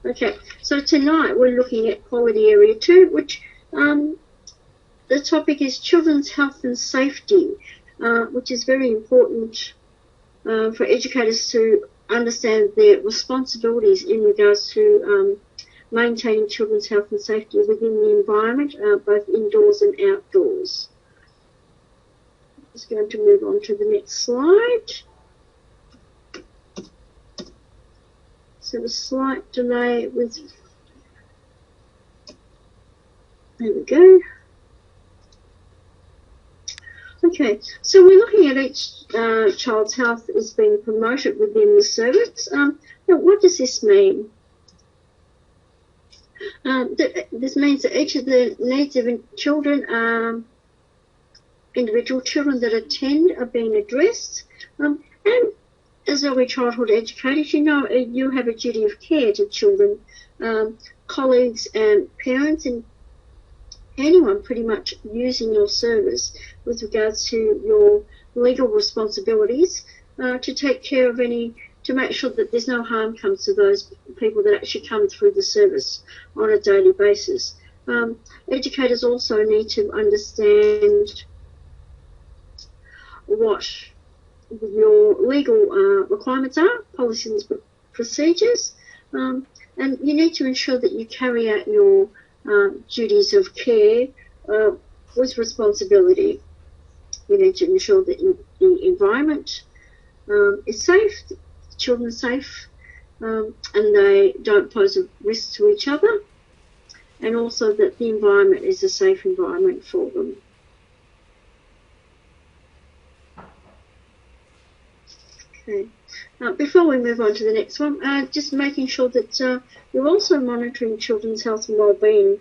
Okay, so tonight we're looking at quality area 2, which the topic is children's health and safety, which is very important for educators to understand their responsibilities in regards to maintaining children's health and safety within the environment, both indoors and outdoors. Just going to move on to the next slide. So the slight delay with, there we go. Okay, so we're looking at each child's health as being promoted within the service. Now, what does this mean? This means that each of the needs of children, individual children that attend, are being addressed. And as early childhood educators, you know you have a duty of care to children, colleagues and parents, and anyone pretty much using your service with regards to your legal responsibilities to take care of to make sure that there's no harm comes to those people that actually come through the service on a daily basis. Educators also need to understand what your legal requirements are, policies and procedures, and you need to ensure that you carry out your duties of care with responsibility. You need to ensure that the environment is safe, the children are safe, and they don't pose a risk to each other, and also that the environment is a safe environment for them. Okay. Before we move on to the next one, just making sure that you're also monitoring children's health and well-being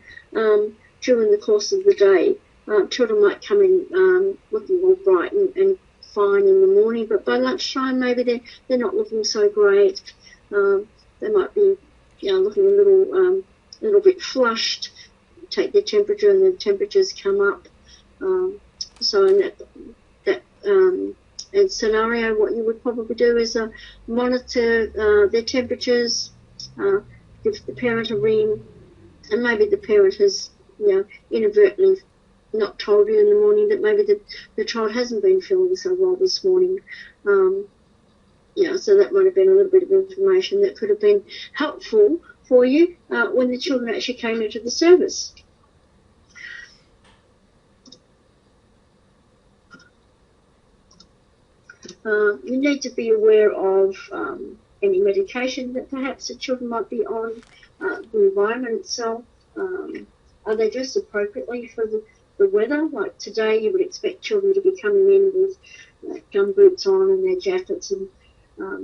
during the course of the day. Children might come in looking all bright and fine in the morning, but by lunchtime maybe they're not looking so great. They might be looking a little bit flushed. Take their temperature and the temperatures come up. So in that scenario, what you would probably do is monitor their temperatures, give the parent a ring, and maybe the parent has inadvertently not told you in the morning that maybe the child hasn't been feeling so well this morning. So that might have been a little bit of information that could have been helpful for you when the children actually came into the service. You need to be aware of any medication that perhaps the children might be on, the environment itself. Are they dressed appropriately for the weather? Like today, you would expect children to be coming in with gum boots on and their jackets and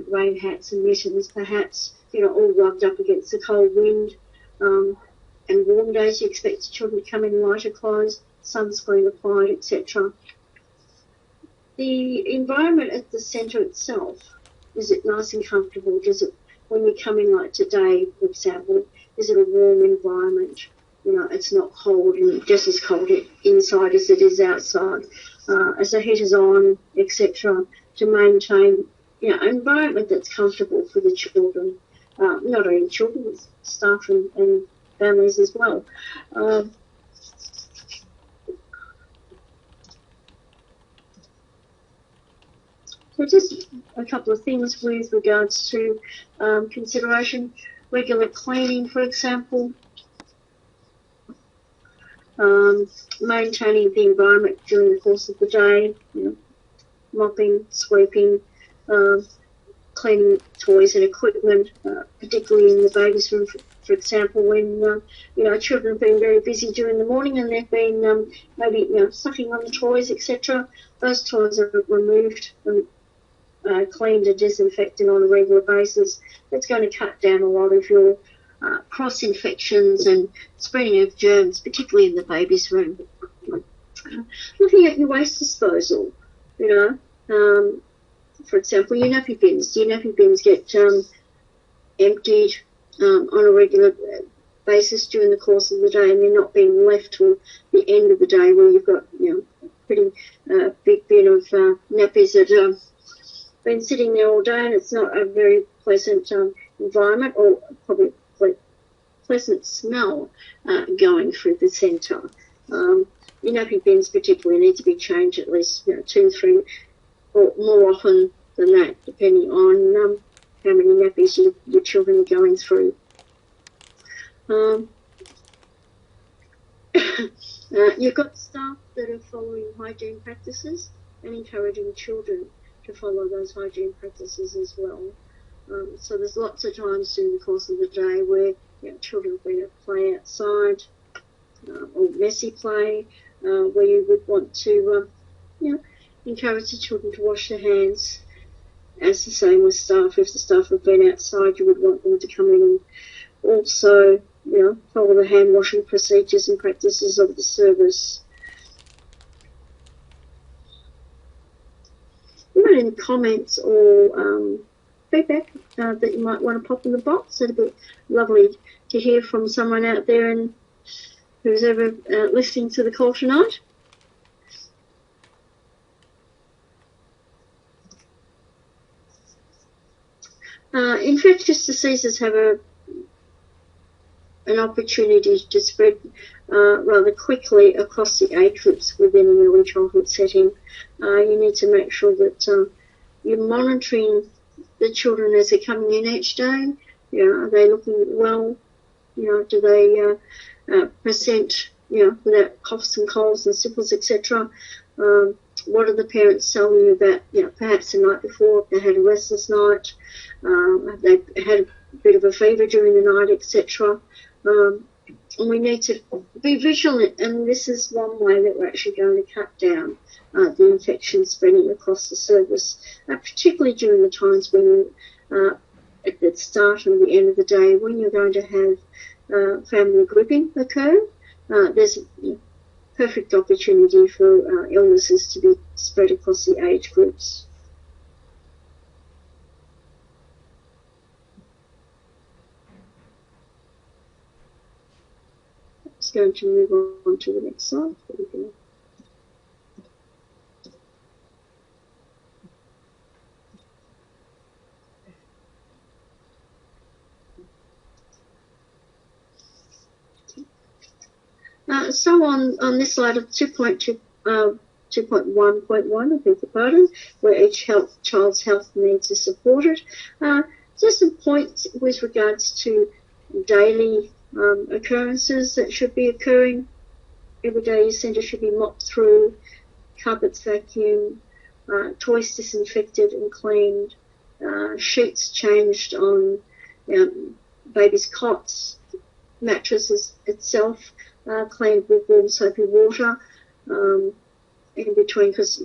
rain hats and mittens, perhaps, all rubbed up against the cold wind. And warm days, you expect the children to come in lighter clothes, sunscreen applied, etc. The environment at the centre itself, is it nice and comfortable? Does it, when you come in like today, for example, is it a warm environment? It's not cold and just as cold inside as it is outside. As the heater's on, etc., to maintain an environment that's comfortable for the children, not only children, but staff and families as well. So just a couple of things with regards to consideration. Regular cleaning, for example. Maintaining the environment during the course of the day, mopping, sweeping, cleaning toys and equipment, particularly in the babies' room, for example, when children have been very busy during the morning and they've been maybe sucking on the toys, etc. Those toys are removed and cleaned and disinfected on a regular basis. That's going to cut down a lot of your cross infections and spreading of germs, particularly in the baby's room. Looking at your waste disposal, for example, your nappy bins. Your nappy bins get emptied on a regular basis during the course of the day, and they're not being left till the end of the day where you've got a pretty big bin of nappies that have been sitting there all day, and it's not a very pleasant environment, or probably pleasant smell going through the centre. Your nappy bins particularly need to be changed at least 2, 3, or more often than that, depending on how many nappies your children are going through. You've got staff that are following hygiene practices and encouraging children to follow those hygiene practices as well. So there's lots of times during the course of the day where children are going to play outside, or messy play, where you would want to encourage the children to wash their hands. As the same with staff, if the staff have been outside, you would want them to come in and also follow the hand washing procedures and practices of the service. If you've got any comments or feedback that you might want to pop in the box, it'd be lovely to hear from someone out there and who's ever listening to the call tonight. Infectious diseases have an opportunity to spread rather quickly across the age groups within an early childhood setting. You need to make sure that you're monitoring the children as they're coming in each day. Are they looking well? Do they present without coughs and colds and sniffles, etc.? What are the parents telling you about, perhaps the night before, if they had a restless night, have they had a bit of a fever during the night, etc.? And we need to be vigilant, and this is one way that we're actually going to cut down the infection spreading across the service, particularly during the times when, at the start and the end of the day, when you're going to have family grouping occur. There's perfect opportunity for illnesses to be spread across the age groups. I'm just going to move on to the next slide. So on this slide of 2.2, 2.1.1, I beg your pardon, where each child's health needs are supported. Just some points with regards to daily occurrences that should be occurring. Every day your centre should be mopped through, carpets vacuumed, toys disinfected and cleaned, sheets changed on babies' cots, mattresses itself cleaned with warm soapy water in between, because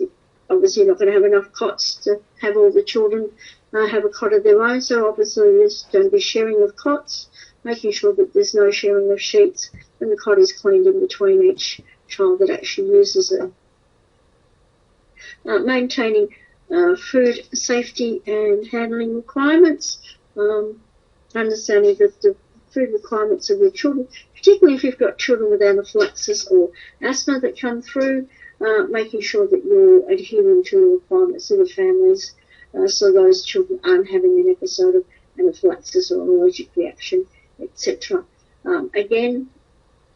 obviously you're not going to have enough cots to have all the children have a cot of their own, so obviously there's going to be sharing of cots, making sure that there's no sharing of sheets and the cot is cleaned in between each child that actually uses it. Maintaining food safety and handling requirements, understanding that the food requirements of your children, particularly if you've got children with anaphylaxis or asthma that come through, making sure that you're adhering to the requirements of the families so those children aren't having an episode of anaphylaxis or allergic reaction, etc. Again,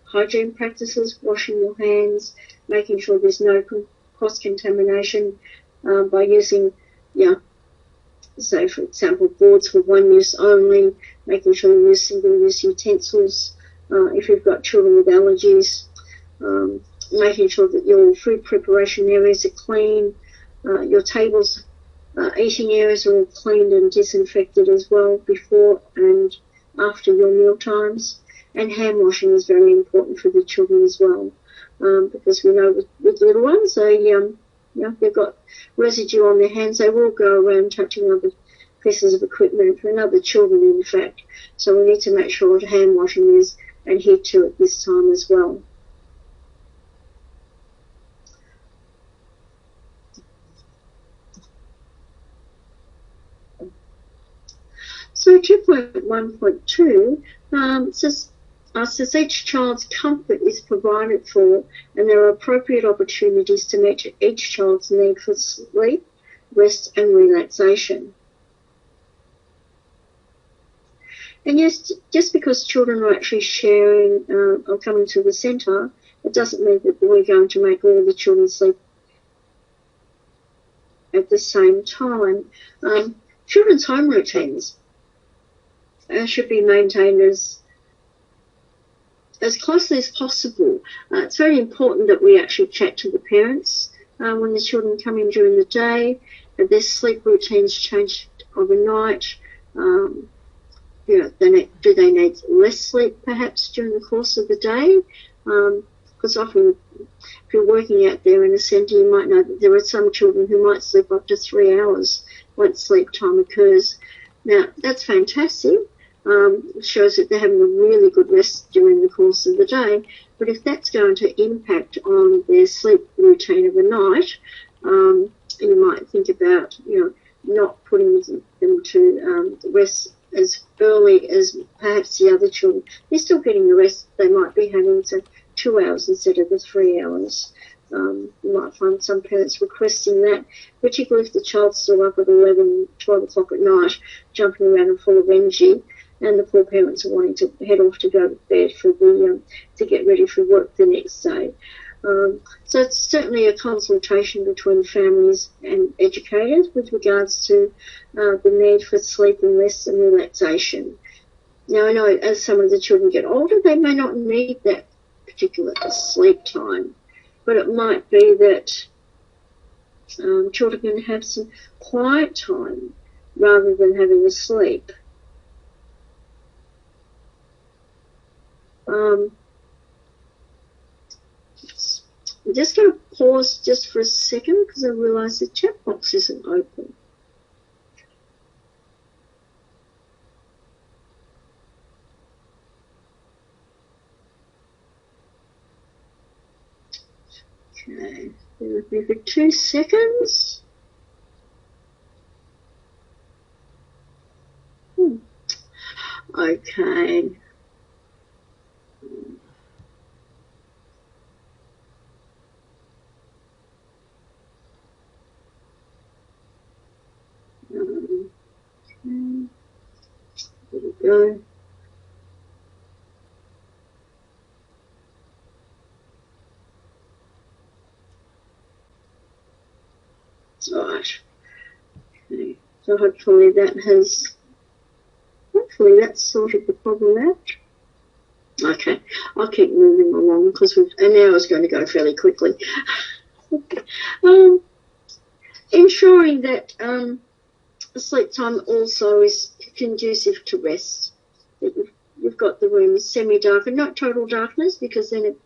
hygiene practices, washing your hands, making sure there's no cross-contamination by using, say for example, boards for one use only, making sure you use single-use utensils. If you've got children with allergies, making sure that your food preparation areas are clean, your tables, eating areas are all cleaned and disinfected as well before and after your meal times. And hand washing is very important for the children as well, because we know with little ones, they've got residue on their hands, they will go around touching other pieces of equipment and other children, in fact. So we need to make sure that hand washing is adhered to at this time as well. So 2.1.2 says each child's comfort is provided for and there are appropriate opportunities to meet each child's need for sleep, rest and relaxation. And yes, just because children are actually sharing or coming to the centre, it doesn't mean that we're going to make all the children sleep at the same time. Children's home routines should be maintained as closely as possible. It's very important that we actually chat to the parents when the children come in during the day, that their sleep routines change overnight. Do they need less sleep perhaps during the course of the day? Because often if you're working out there in a centre, you might know that there are some children who might sleep up to 3 hours once sleep time occurs. Now, that's fantastic. It shows that they're having a really good rest during the course of the day. But if that's going to impact on their sleep routine of the night, you might think about, not putting them to rest as early as perhaps the other children. They're still getting the rest they might be having, so 2 hours instead of the 3 hours. You might find some parents requesting that, particularly if the child's still up at 11, 12 o'clock at night, jumping around and full of energy, and the poor parents are wanting to head off to go to bed to get ready for work the next day. So it's certainly a consultation between families and educators with regards to the need for sleep and rest and relaxation. Now, I know as some of the children get older, they may not need that particular sleep time, but it might be that children can have some quiet time rather than having a sleep. I'm just going to pause just for a second because I realise the chat box isn't open. Okay, bear with me for 2 seconds. Okay. There we go. Right. Okay. So hopefully that's sorted the problem out. Okay, I'll keep moving along because an hour is going to go fairly quickly. Ensuring that sleep time also is conducive to rest. That you've got the room semi-dark and not total darkness, because then it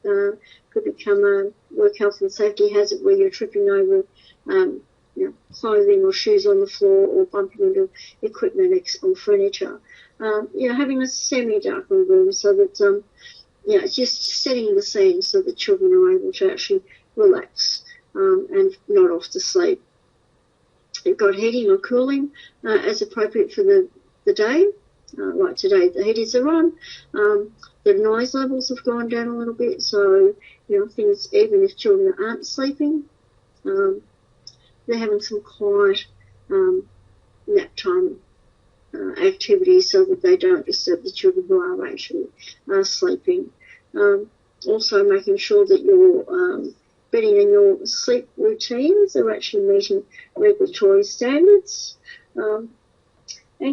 could become a work health and safety hazard where you're tripping over clothing or shoes on the floor or bumping into equipment or furniture. Having a semi-darkened room so that it's just setting the scene so that children are able to actually relax and not off to sleep. You've got heating or cooling as appropriate for the day. Like today, the heaters are on. The noise levels have gone down a little bit, so things, even if children aren't sleeping, they're having some quiet nap time activities so that they don't disturb the children who are actually sleeping. Also making sure that your bedding and your sleep routines are actually meeting regulatory standards, and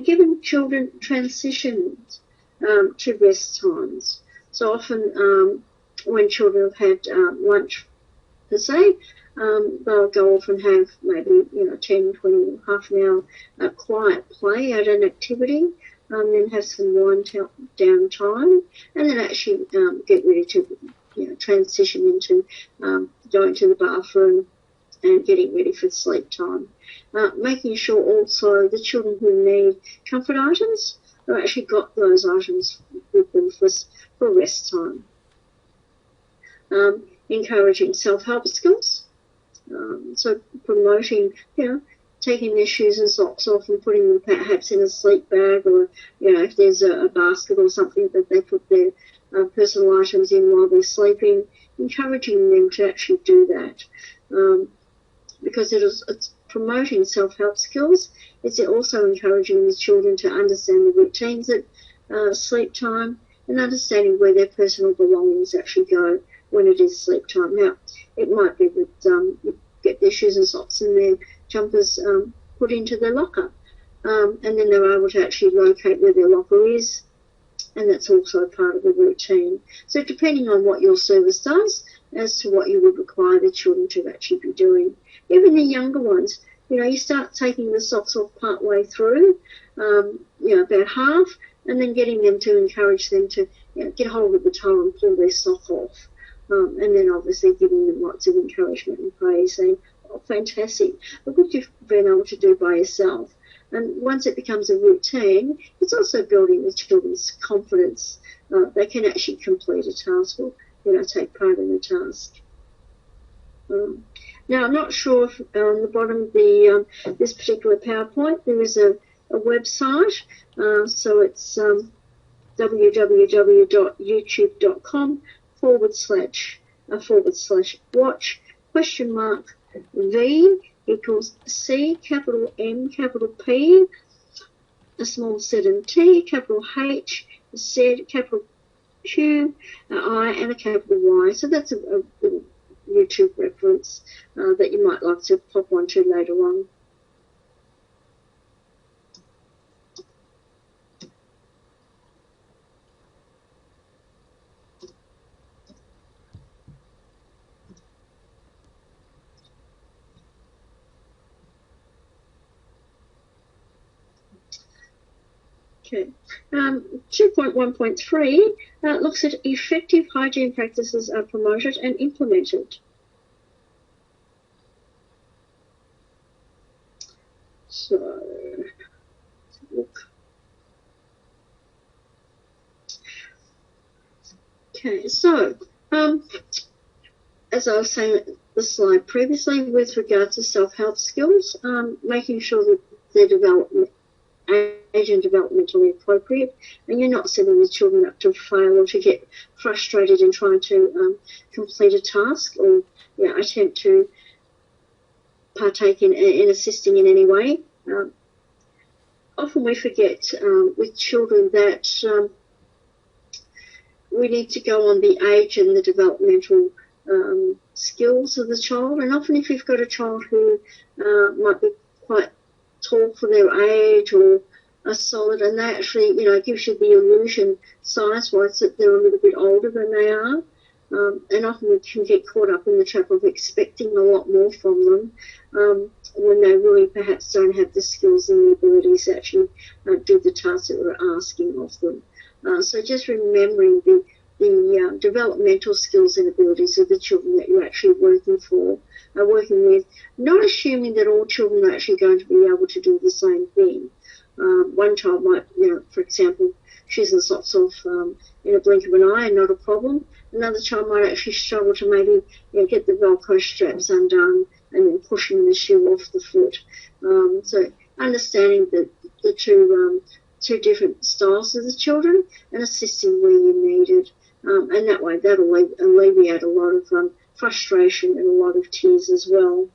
giving children transitions to rest times. So often when children have had lunch per se, they'll go off and have maybe 10, 20, half an hour quiet play at an activity, then have some wind down time, and then actually get ready to transition into going to the bathroom and getting ready for sleep time. Making sure also the children who need comfort items have actually got those items with them for rest time. Encouraging self-help skills. So promoting, taking their shoes and socks off and putting them perhaps in a sleep bag, or, if there's a basket or something that they put their personal items in while they're sleeping, encouraging them to actually do that. Because it's promoting self-help skills. It's also encouraging the children to understand the routines that sleep time, and understanding where their personal belongings actually go when it is sleep time. Now, it might be that you get their shoes and socks and their jumpers put into their locker, and then they're able to actually locate where their locker is, and that's also part of the routine. So depending on what your service does as to what you would require the children to actually be doing. Even the younger ones, you start taking the socks off part way through, about half, and then getting them to encourage them to get hold of the toe and pull their sock off. And then obviously giving them lots of encouragement and praise, saying, oh, fantastic, look what you've been able to do by yourself. And once it becomes a routine, it's also building the children's confidence. They can actually complete a task or, take part in a task. Now, I'm not sure if on the bottom of the this particular PowerPoint there is a website. So it's www.youtube.com/watch V equals C, capital M, capital P, a small Z and T, capital H, Z, capital Q, I, and a capital Y. So that's a YouTube reference that you might like to pop onto later on. Okay. 2.1.3 looks at effective hygiene practices are promoted and implemented. So, look. Okay, so as I was saying at the slide previously, with regard to self-help skills, making sure that their development age and developmentally appropriate, and you're not setting the children up to fail or to get frustrated in trying to complete a task or attempt to partake in assisting in any way. Often we forget with children that we need to go on the age and the developmental skills of the child, and often if you've got a child who might be quite tall for their age or are solid, and that actually, gives you the illusion size-wise that they're a little bit older than they are. And often we can get caught up in the trap of expecting a lot more from them when they really perhaps don't have the skills and the abilities to actually do the tasks that we're asking of them. So just remembering the developmental skills and abilities of the children that you're actually working with, not assuming that all children are actually going to be able to do the same thing. One child might, for example, shoes and socks off in a blink of an eye and not a problem. Another child might actually struggle to maybe get the Velcro straps undone and then pushing the shoe off the foot. So understanding the two different styles of the children and assisting where you needed. And that way that'll alleviate a lot of frustration and a lot of tears as well.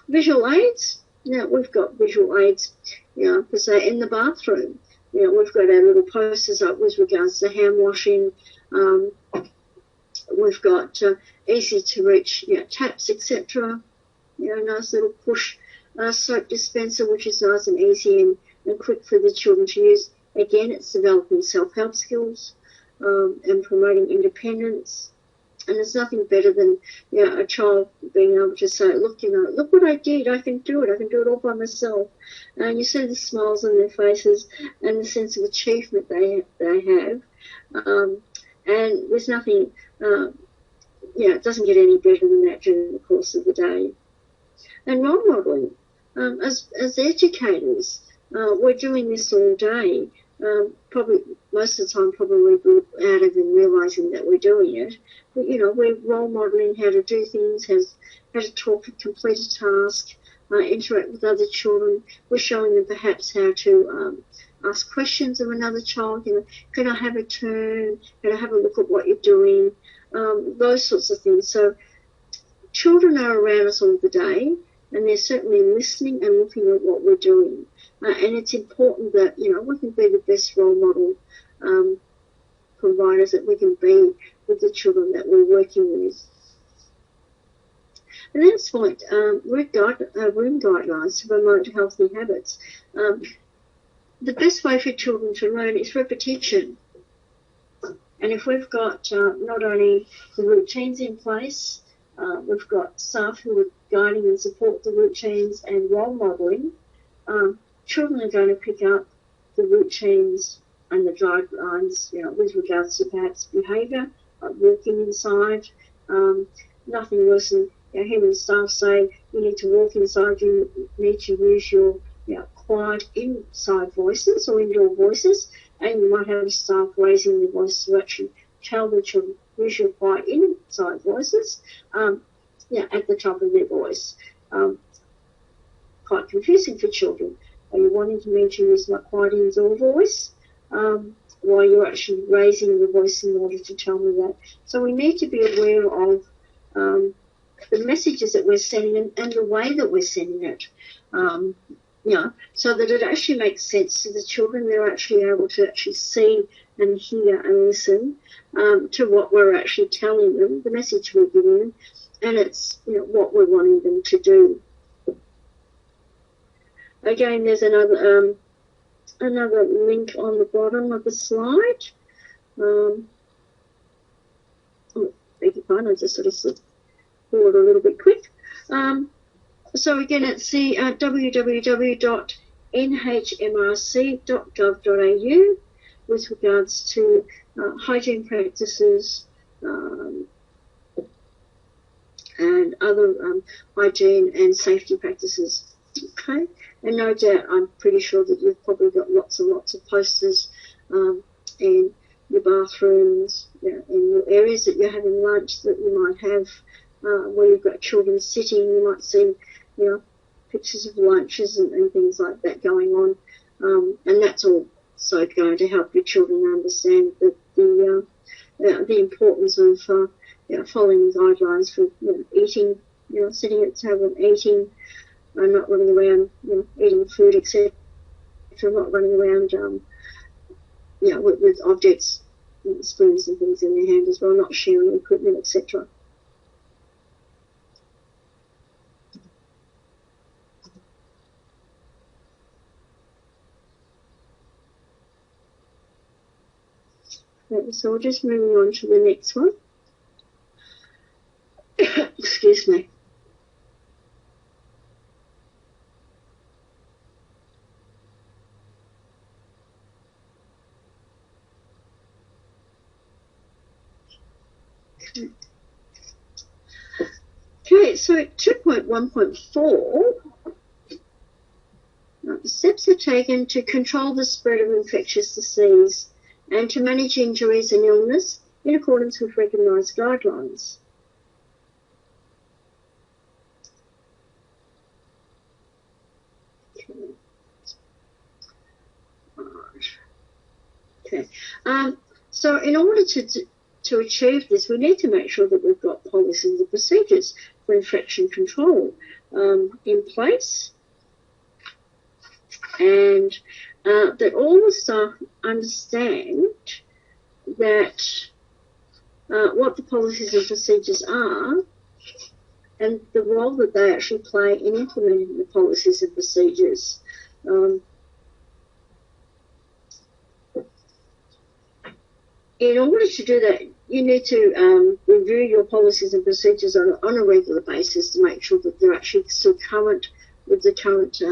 Visual aids. Now, we've got visual aids, per se, in the bathroom. We've got our little posters up with regards to hand washing. We've got easy to reach taps, etc. Nice little push soap dispenser, which is nice and easy and quick for the children to use. Again, it's developing self-help skills and promoting independence. And there's nothing better than a child being able to say, look what I did. I can do it. I can do it all by myself. And you see the smiles on their faces and the sense of achievement they have. And there's nothing, it doesn't get any better than that during the course of the day. And role modelling. As educators, we're doing this all day. Probably most of the time, probably without even realising that we're doing it. But we're role modelling how to do things, how to talk, complete a task, interact with other children. We're showing them perhaps how to ask questions of another child. Can I have a turn? Can I have a look at what you're doing? Those sorts of things. So children are around us all the day, and they're certainly listening and looking at what we're doing. And it's important that, we can be the best role model providers that we can be with the children that we're working with. The next point, room guidelines to promote healthy habits. The best way for children to learn is repetition. And if we've got not only the routines in place, we've got staff who are guiding and support the routines and role modelling, children are going to pick up the routines and the guidelines, with regards to perhaps behaviour, like walking inside. Nothing worse than hearing staff say you need to walk inside, you need to use your quiet inside voices or indoor voices, and you might have staff raising their voice to actually tell the children use your quiet inside voices at the top of their voice. Quite confusing for children. Are you wanting me to use my quiet indoor voice while you're actually raising the voice in order to tell me that? So we need to be aware of the messages that we're sending and the way that we're sending it, so that it actually makes sense to the children. They're actually able to actually see and hear and listen to what we're actually telling them, the message we're giving them, and it's what we're wanting them to do. Again, there's another link on the bottom of the slide. Beg your pardon, I just sort of slipped forward a little bit quick. So again, it's the www.nhmrc.gov.au with regards to hygiene practices and other hygiene and safety practices. Okay, and no doubt, I'm pretty sure that you've probably got lots and lots of posters in your bathrooms, in your areas that you're having lunch, that you might have where you've got children sitting. You might see, pictures of lunches and things like that going on, and that's also going to help your children understand that the importance of following guidelines for eating, sitting at the table and eating, and not running around, eating food, etc. Not running around, with objects, spoons and things in their hand as well, not sharing equipment, etc. So we're just moving on to the next one. Excuse me. Okay, so 2.1.4, steps are taken to control the spread of infectious disease and to manage injuries and illness in accordance with recognised guidelines. Okay. So in order to achieve this, we need to make sure that we've got policies and procedures for infection control in place, and that all the staff understand that what the policies and procedures are and the role that they actually play in implementing the policies and procedures. In order to do that, you need to review your policies and procedures on a regular basis to make sure that they're actually still current with the current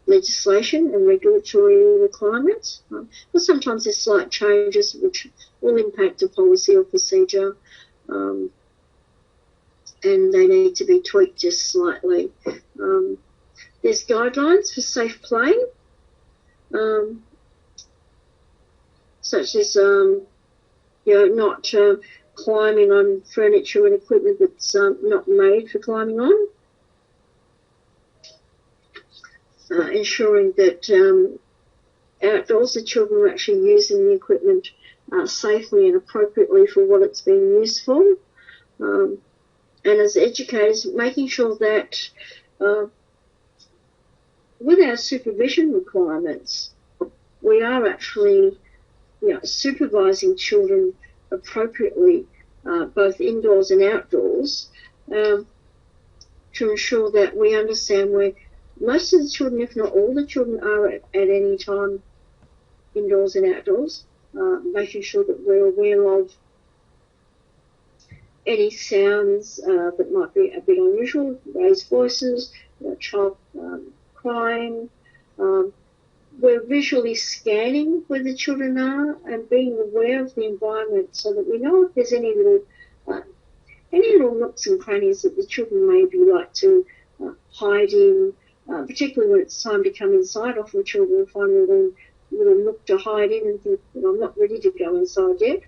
legislation and regulatory requirements. But sometimes there's slight changes which will impact a policy or procedure, and they need to be tweaked just slightly. There's guidelines for safe play, such as not climbing on furniture and equipment that's not made for climbing on. Ensuring that outdoors the children are actually using the equipment safely and appropriately for what it's being used for. And as educators, making sure that With our supervision requirements, we are actually supervising children appropriately, both indoors and outdoors, to ensure that we understand where most of the children, if not all the children, are at any time indoors and outdoors, making sure that we're aware of any sounds that might be a bit unusual, raised voices, child crying. We're visually scanning where the children are and being aware of the environment so that we know if there's any little nooks and crannies that the children maybe like to hide in, particularly when it's time to come inside. Often children find a little nook to hide in and think, I'm not ready to go inside yet.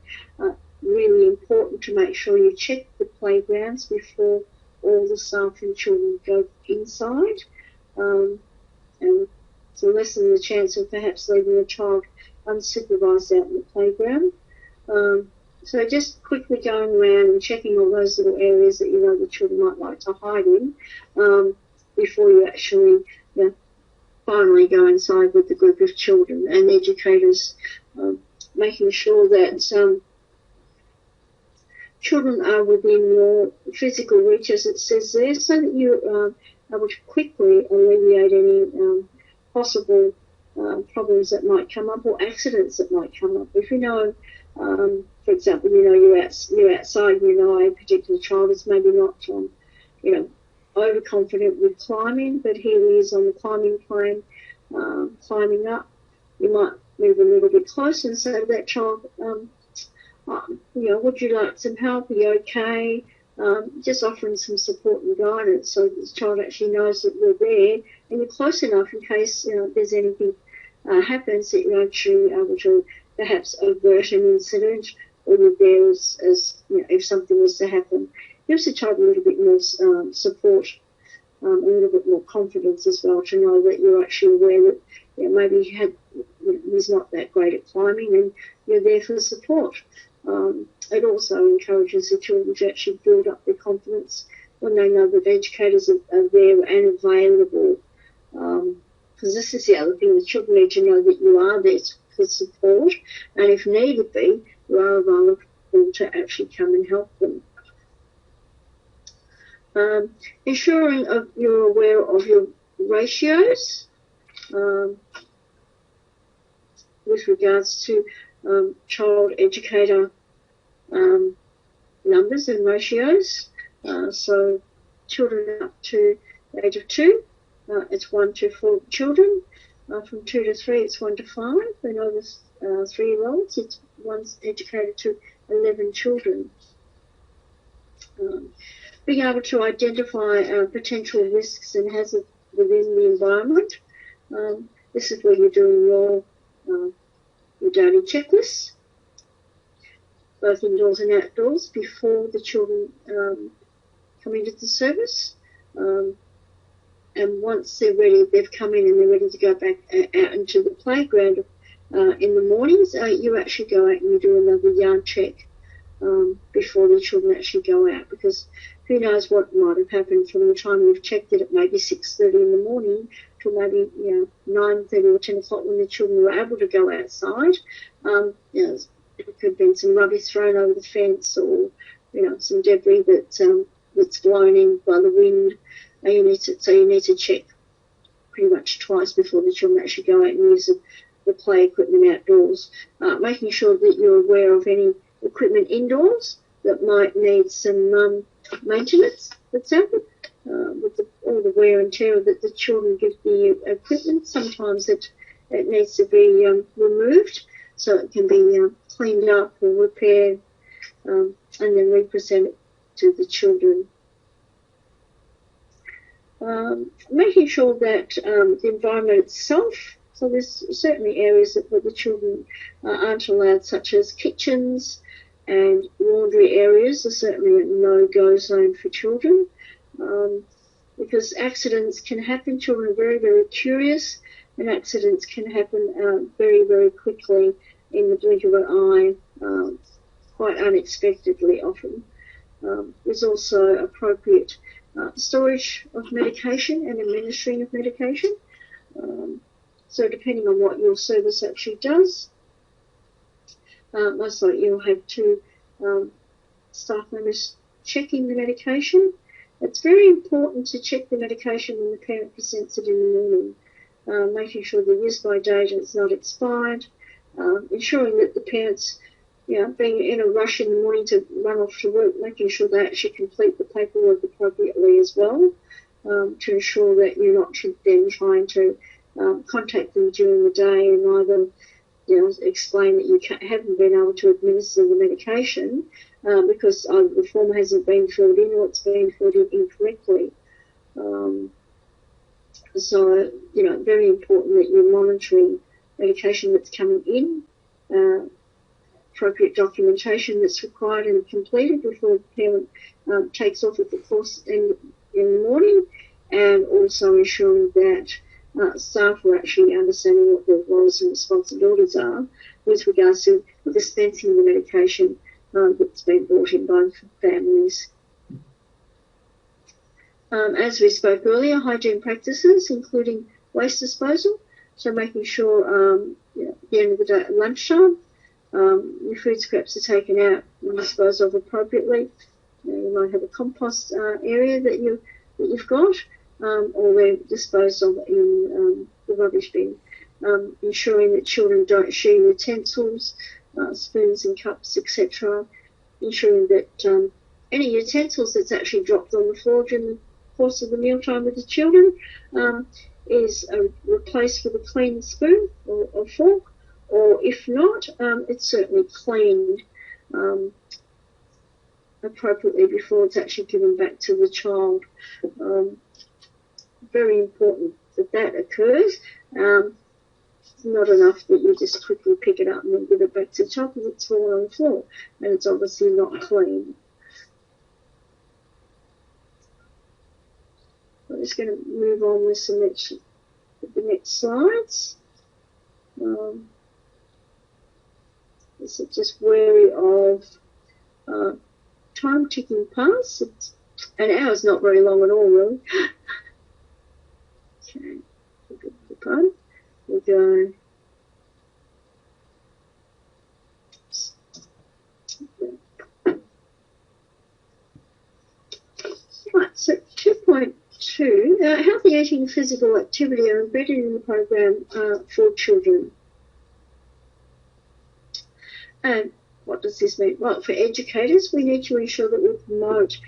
Really important to make sure you check the playgrounds before all the staff and children go inside, and to lessen the chance of perhaps leaving a child unsupervised out in the playground. So just quickly going around and checking all those little areas that the children might like to hide in before you actually finally go inside with the group of children and educators, making sure that children are within your physical reach, as it says there, so that you're able to quickly alleviate any possible problems that might come up or accidents that might come up. If for example, you're outside and a particular child is maybe not, overconfident with climbing, but here he is on the climbing plane, climbing up. You might move a little bit closer and say to that child, would you like some help? Are you okay? Just offering some support and guidance so that the child actually knows that you're there and you're close enough in case there's anything happens that you're actually able to perhaps avert an incident, or you're there as if something was to happen. Gives the child a little bit more support, a little bit more confidence as well, to know that you're actually aware that maybe he's not that great at climbing and you're there for support. It also encourages the children to actually build up their confidence when they know that educators are there and available. Because this is the other thing, the children need to know that you are there for support, and if needed be, you are available to actually come and help them. Ensuring you're aware of your ratios with regards to child educator numbers and ratios. So children up to the age of 2, it's 1 to 4 children. From 2 to 3, it's 1 to 5. And over 3-year-olds, it's 1 educator to 11 children. Being able to identify potential risks and hazards within the environment. This is where you're doing your daily checklists, both indoors and outdoors, before the children come into the service. And once they're ready, they've come in and they're ready to go back out into the playground in the mornings, you actually go out and you do another yarn check before the children actually go out, because who knows what might have happened from the time you've checked it at maybe 6:30 in the morning to maybe 9:30 or 10 o'clock when the children were able to go outside. There could have been some rubbish thrown over the fence, or some debris that's blown in by the wind. You need to check pretty much twice before the children actually go out and use the play equipment outdoors, making sure that you're aware of any equipment indoors that might need some maintenance, for example, with all the wear and tear that the children give the equipment. Sometimes it needs to be removed so it can be cleaned up or repaired, and then represented to the children. Making sure that the environment itself, so there's certainly areas where the children aren't allowed, such as kitchens and laundry areas are certainly a no-go zone for children, because accidents can happen. Children are very, very curious, and accidents can happen very, very quickly in the blink of an eye, quite unexpectedly often. There's also appropriate storage of medication and administering of medication. So depending on what your service actually does, most likely you'll have two staff members checking the medication. It's very important to check the medication when the parent presents it in the morning, making sure the use-by date is not expired, ensuring that the parents, being in a rush in the morning to run off to work, making sure they actually complete the paperwork appropriately as well, to ensure that you're not then trying to contact them during the day and either explain that you haven't been able to administer the medication because either the form hasn't been filled in or it's been filled in incorrectly. So, very important that you're monitoring medication that's coming in, appropriate documentation that's required and completed before the parent takes off at the course in the morning, and also ensuring that staff are actually understanding what their roles and responsibilities are with regards to dispensing the medication that's been brought in by families. As we spoke earlier, hygiene practices, including waste disposal, so making sure at the end of the day at lunchtime, your food scraps are taken out and disposed of appropriately. You might have a compost area that you've got, or they're disposed of in the rubbish bin. Ensuring that children don't share utensils, spoons and cups, etc. Ensuring that any utensils that's actually dropped on the floor during the course of the mealtime with the children is replaced with a clean spoon or fork, or if not, it's certainly cleaned appropriately before it's actually given back to the child. Very important that occurs. It's not enough that you just quickly pick it up and then give it back to the child because it's fallen on the floor and it's obviously not clean. I'm just going to move on with the next slides. This is just wary of time ticking past. An hour's not very long at all, really. Okay, we go. Right, so 2.2, healthy eating and physical activity are embedded in the program for children. And what does this mean? Well, for educators, we need to ensure that we promote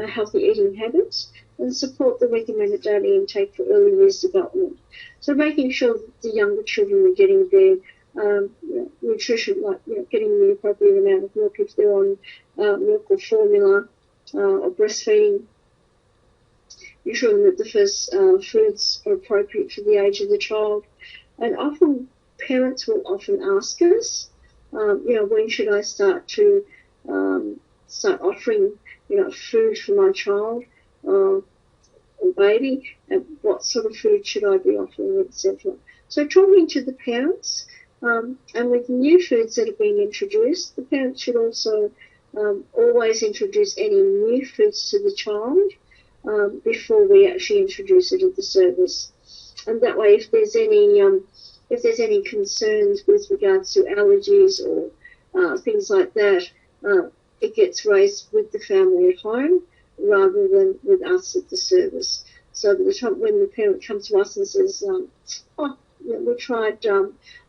healthy eating habits and support the recommended daily intake for early years development. So making sure that the younger children are getting their nutrition, like getting the appropriate amount of milk if they're on milk or formula or breastfeeding. Ensuring that the first foods are appropriate for the age of the child. And often parents will often ask us, when should I start to start offering, food for my child or baby, and what sort of food should I be offering, etc. So talking to the parents, and with new foods that are being introduced, the parents should also always introduce any new foods to the child before we actually introduce it at the service. And that way, if there's any concerns with regards to allergies or things like that, it gets raised with the family at home rather than with us at the service. So by the time when the parent comes to us and says, we tried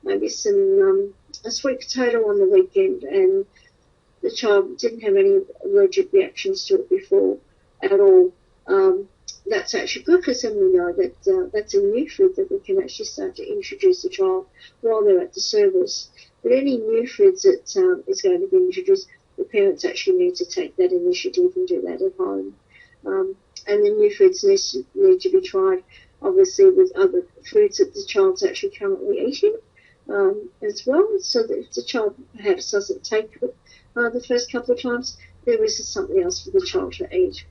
maybe a sweet potato on the weekend and the child didn't have any allergic reactions to it before at all, that's actually good because then we know that that's a new food that we can actually start to introduce the child while they're at the service. But any new foods that is going to be introduced, the parents actually need to take that initiative and do that at home. And the new foods need to be tried, obviously, with other foods that the child's actually currently eating as well, so that if the child perhaps doesn't take it the first couple of times, there is something else for the child to eat.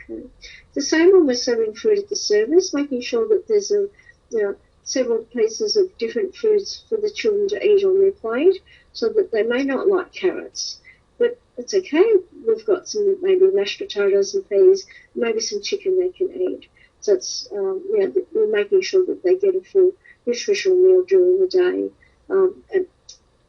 Okay. The same when we're serving food at the service, making sure that there's several pieces of different foods for the children to eat on their plate, so that they may not like carrots, but it's okay. We've got some maybe mashed potatoes and peas, maybe some chicken they can eat. So it's we're making sure that they get a full nutritional meal during the day. And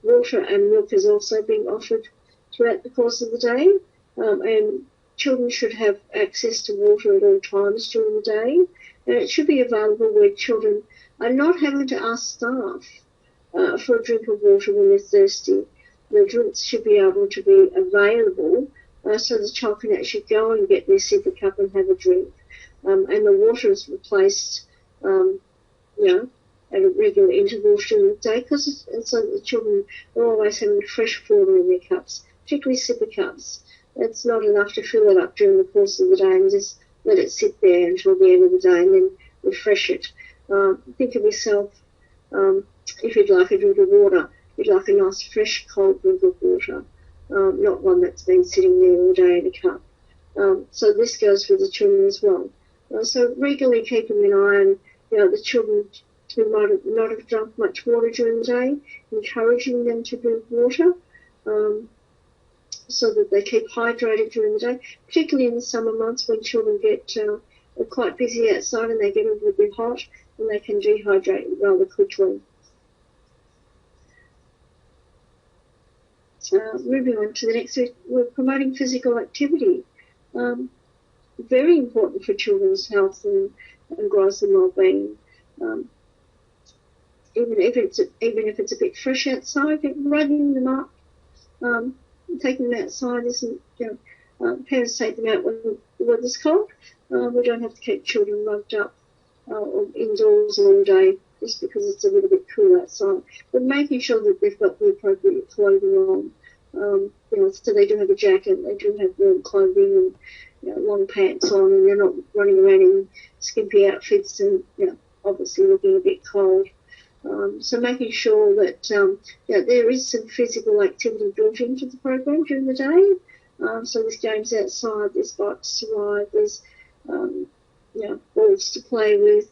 water and milk is also being offered throughout the course of the day. And children should have access to water at all times during the day. And it should be available where children are not having to ask staff for a drink of water when they're thirsty. The drinks should be able to be available so the child can actually go and get their sipper cup and have a drink. And the water is replaced, at a regular interval during the day, because it's so that the children are always having fresh water in their cups, particularly sipper cups. It's not enough to fill it up during the course of the day and just let it sit there until the end of the day and then refresh it. Think of yourself, if you'd like a drink of water, you'd like a nice fresh cold drink of water, not one that's been sitting there all day in a cup. So this goes for the children as well. So regularly keeping an eye on the children who might not have drunk much water during the day, encouraging them to drink water so that they keep hydrated during the day, particularly in the summer months when children get quite busy outside and they get a little bit hot and they can dehydrate rather quickly. Moving on to the next, we're promoting physical activity. Very important for children's health and growth and well-being. Even if it's a bit fresh outside, running them up, taking them outside isn't, parents take them out when the weather's cold. We don't have to keep children rugged up or indoors all day just because it's a little bit cool outside. But making sure that they've got the appropriate clothing on, so they do have a jacket, they do have warm clothing and long pants on, and they're not running around in skimpy outfits and obviously looking a bit cold. So making sure that there is some physical activity built into the program during the day. So there's games outside, there's bikes to ride, there's balls to play with,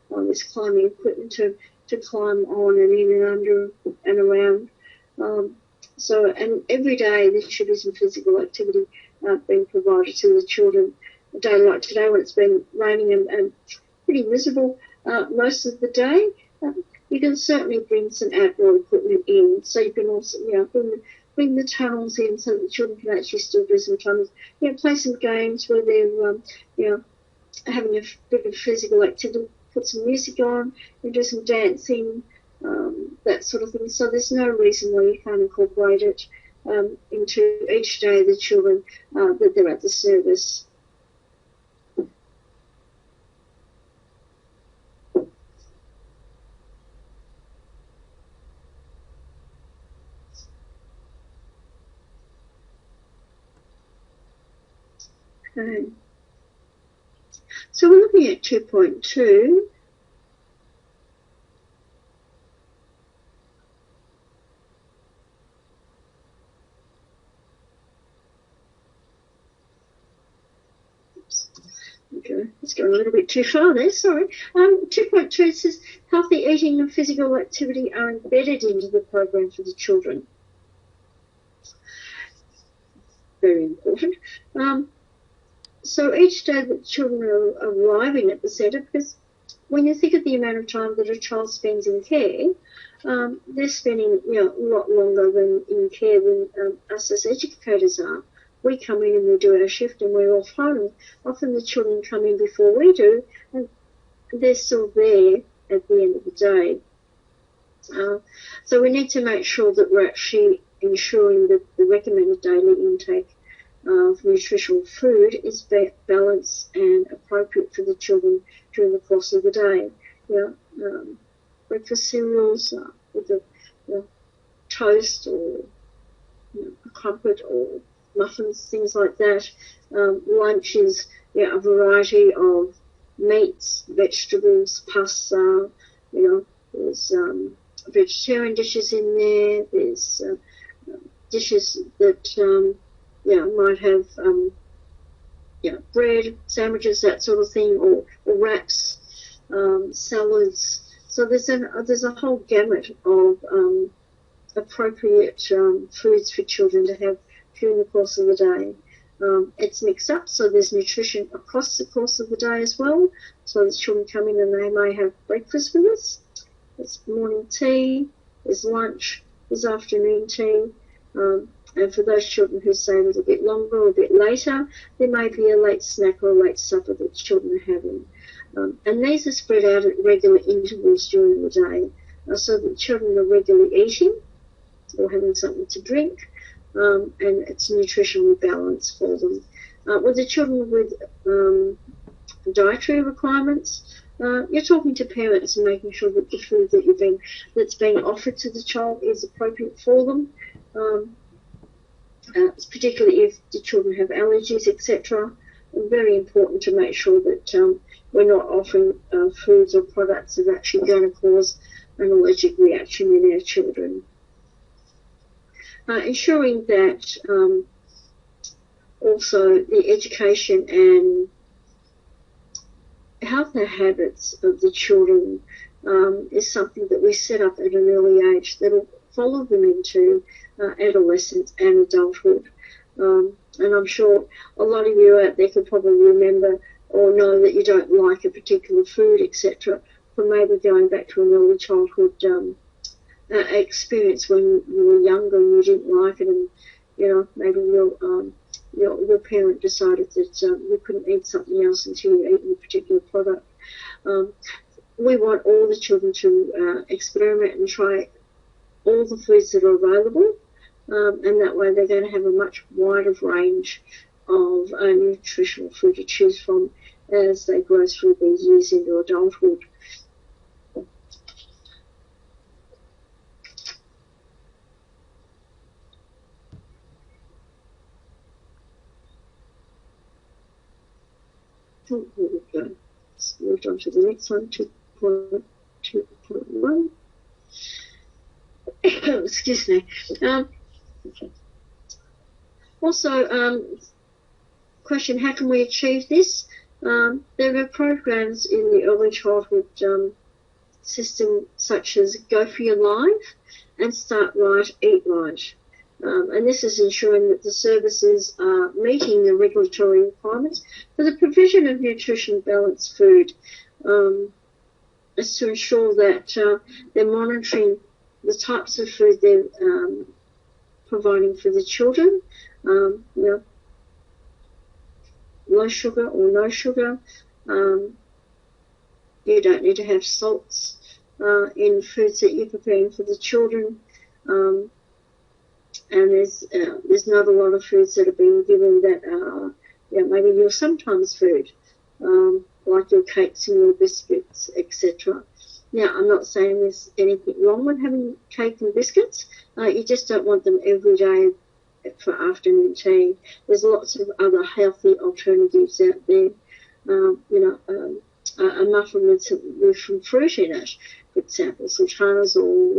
there's climbing equipment to climb on and in and under and around. And every day there should be some physical activity being provided to the children. A day like today when it's been raining and pretty miserable most of the day, you can certainly bring some outdoor equipment in. So you can also, bring the tunnels in so that the children can actually still do some tunnels. Play some games where they're, having a bit of physical activity, put some music on and do some dancing, that sort of thing. So there's no reason why you can't incorporate it into each day of the children that they're at the service. Okay. So we're looking at 2.2. Okay, it's going a little bit too far there, sorry. 2.2 says healthy eating and physical activity are embedded into the program for the children. Very important. So each day that children are arriving at the centre, because when you think of the amount of time that a child spends in care, they're spending a lot longer than in care than us as educators are. We come in and we do our shift and we're off home. Often the children come in before we do and they're still there at the end of the day. So we need to make sure that we're actually ensuring that the recommended daily intake of nutritional food is balanced and appropriate for the children during the course of the day. Breakfast cereals with a toast or a crumpet or muffins, things like that. Lunch is a variety of meats, vegetables, pasta. There's vegetarian dishes in there. There's dishes that might have bread, sandwiches, that sort of thing, or wraps, salads. So there's a whole gamut of appropriate foods for children to have during the course of the day. It's mixed up, so there's nutrition across the course of the day as well. So the children come in and they may have breakfast with us. There's morning tea, there's lunch, there's afternoon tea. And for those children who stay a little bit longer or a bit later, there may be a late snack or a late supper that children are having. And these are spread out at regular intervals during the day, so that children are regularly eating or having something to drink, and it's nutritionally balanced for them. With the children with dietary requirements, you're talking to parents and making sure that the food that's being offered to the child is appropriate for them. Particularly if the children have allergies, etc. Very important to make sure that we're not offering foods or products that are actually going to cause an allergic reaction in our children. Ensuring that also the education and healthy habits of the children is something that we set up at an early age that will follow them into adolescence and adulthood. And I'm sure a lot of you out there could probably remember or know that you don't like a particular food, etc., from maybe going back to an early childhood experience when you were younger and you didn't like it, and maybe your parent decided that you couldn't eat something else until you ate a particular product. We want all the children to experiment and try all the foods that are available, and that way they're going to have a much wider range of nutritional food to choose from as they grow through these years into adulthood. Here we go. Let's move on to the next one, 2.2.1. Excuse me. Also, question, how can we achieve this? There are programs in the early childhood system such as Go for Your Life and Start Right, Eat Right. And this is ensuring that the services are meeting the regulatory requirements for the provision of nutrition balanced food. Is to ensure that they're monitoring the types of food they're providing for the children, low sugar or no sugar. You don't need to have salts in foods that you're preparing for the children. And there's not a lot of foods that are being given that are maybe your sometimes food, like your cakes and your biscuits, etc. Now, I'm not saying there's anything wrong with having cake and biscuits. You just don't want them every day for afternoon tea. There's lots of other healthy alternatives out there. A muffin with some fruit in it, for example, sultanas or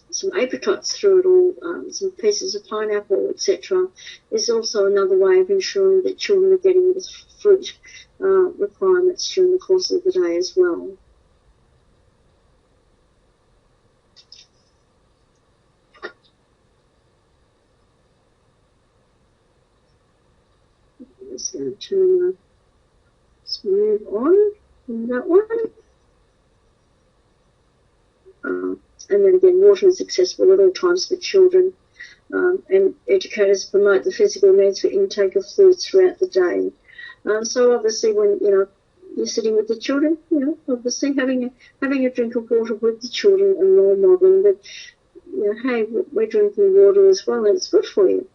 some apricots through it all, some pieces of pineapple, etc., is also another way of ensuring that children are getting the fruit requirements during the course of the day as well. Let's move on from that one. And then again, water is accessible at all times for children, and educators promote the physical needs for intake of fluids throughout the day. So obviously, when you're sitting with the children, obviously having a drink of water with the children and role modelling that, hey, we're drinking water as well, and it's good for you.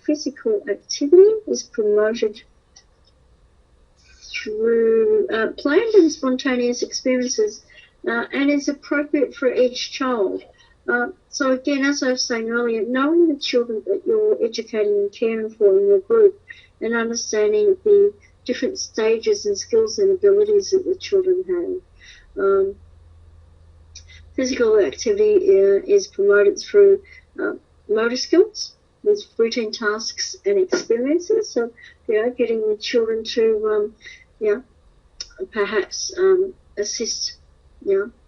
Physical activity is promoted through planned and spontaneous experiences and is appropriate for each child. So again, as I was saying earlier, knowing the children that you're educating and caring for in your group and understanding the different stages and skills and abilities that the children have. Physical activity is promoted through motor skills, with routine tasks and experiences. So, getting the children to, perhaps assist,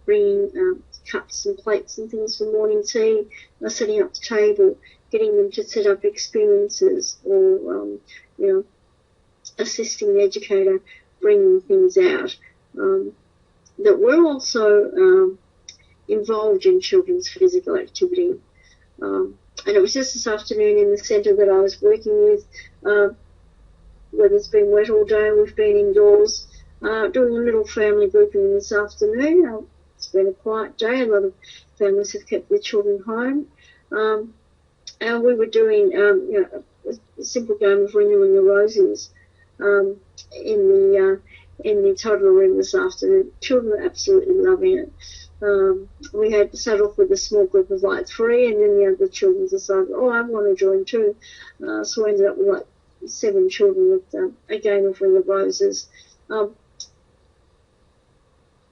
bringing cups and plates and things for morning tea, setting up the table, getting them to set up experiences, or, assisting the educator bringing things out. That we're also involved in children's physical activity. And it was just this afternoon in the centre that I was working with, whether it's been wet all day, we've been indoors, doing a little family grouping this afternoon. It's been a quiet day. A lot of families have kept their children home. And we were doing a simple game of renewing the roses in the toddler room this afternoon. Children are absolutely loving it. We had started off with a small group of like 3, and then the other children decided, I want to join too. So we ended up with like 7 children with a game of Ring of Roses.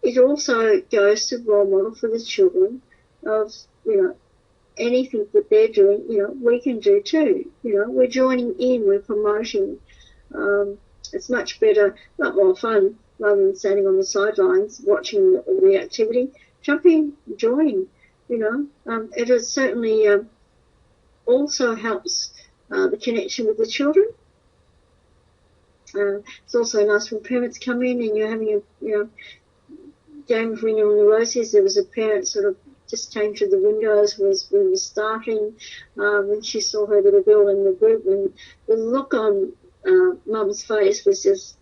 It also goes to role model for the children of, anything that they're doing, we can do too. We're joining in, we're promoting. It's much better, a lot more fun, rather than standing on the sidelines watching the activity. Jump in, join, It is certainly also helps the connection with the children. It's also nice when parents come in and you're having a, game of Ring on the Roses. There was a parent sort of just came through the windows as we were starting, and she saw her little girl in the group, and the look on Mum's face was just,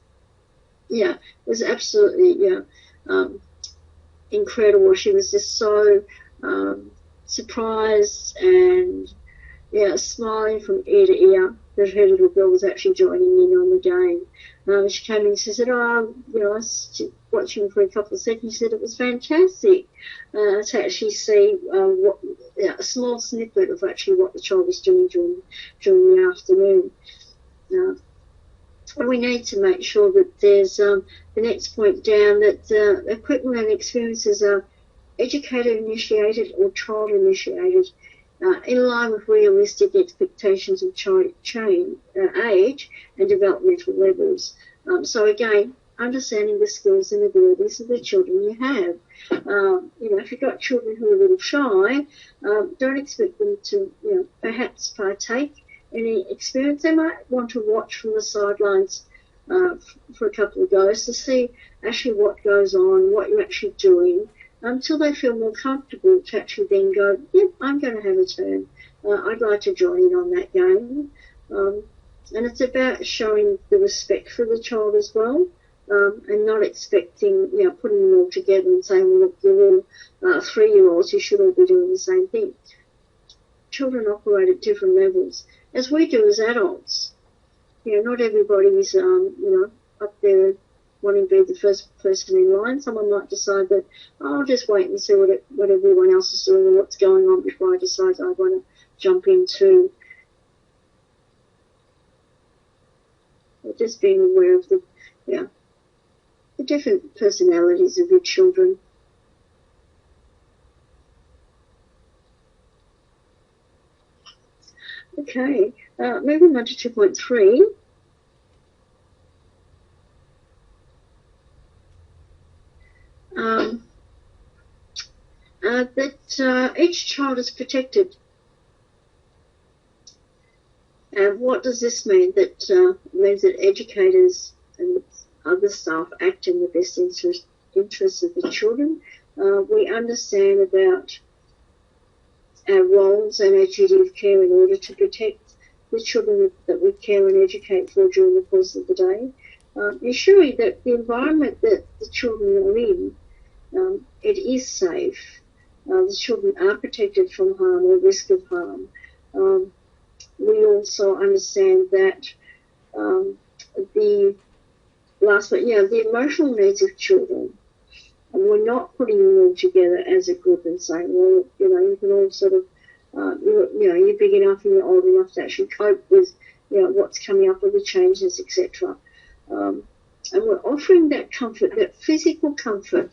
was absolutely, incredible. She was just so surprised and, smiling from ear to ear that her little girl was actually joining in on the game. She came in and she said, I was watching for a couple of seconds. She said it was fantastic to actually see a small snippet of actually what the child was doing during the afternoon. We need to make sure that there's the next point down, that equipment and experiences are educator-initiated or child-initiated, in line with realistic expectations of child age and developmental levels. So again, understanding the skills and abilities of the children you have. If you've got children who are a little shy, don't expect them to, perhaps partake in any experience. They might want to watch from the sidelines for a couple of goes to see actually what goes on, what you're actually doing, until they feel more comfortable to actually then go, I'm going to have a turn. I'd like to join in on that game. And it's about showing the respect for the child as well, and not expecting, putting them all together and saying, well, look, you're all 3-year-olds, you should all be doing the same thing. Children operate at different levels, as we do as adults. Not everybody is, up there wanting to be the first person in line. Someone might decide that, I'll just wait and see what everyone else is doing and what's going on before I decide I want to jump into. Or just being aware of the different personalities of your children. Okay, moving on to 2.3. That each child is protected. And what does this mean? That means that educators and other staff act in the best interests of the children. We understand about our roles and our duty of care in order to protect the children that we care and educate for during the course of the day. Ensuring that the environment that the children are in, it is safe. The children are protected from harm or risk of harm. We also understand that the emotional needs of children, and we're not putting them all together as a group and saying, well, you can all sort of, you're big enough and you're old enough to actually cope with, what's coming up with the changes, etc. And we're offering that comfort, that physical comfort.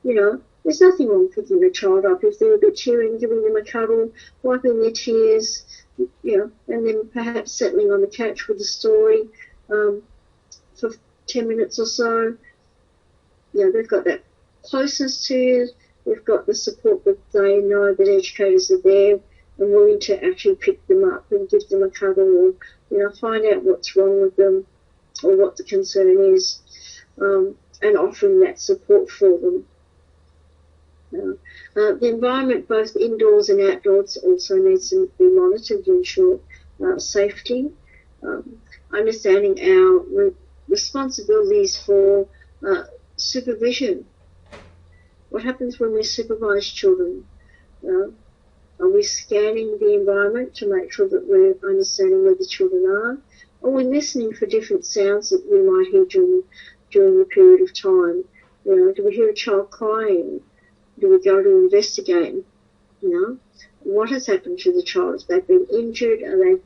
There's nothing wrong picking a child up if they're a bit teary and giving them a cuddle, wiping their tears, and then perhaps settling on the couch with a story for 10 minutes or so. They've got that closeness to you. They've got the support that they know that educators are there and willing to actually pick them up and give them a cuddle, or find out what's wrong with them or what the concern is, and offering that support for them. The environment, both indoors and outdoors, also needs to be monitored to ensure safety. Understanding our responsibilities for supervision. What happens when we supervise children? Are we scanning the environment to make sure that we're understanding where the children are? Are we listening for different sounds that we might hear during the period of time? Do we hear a child crying? Do we go to investigate? What has happened to the child? Have they been injured? Are they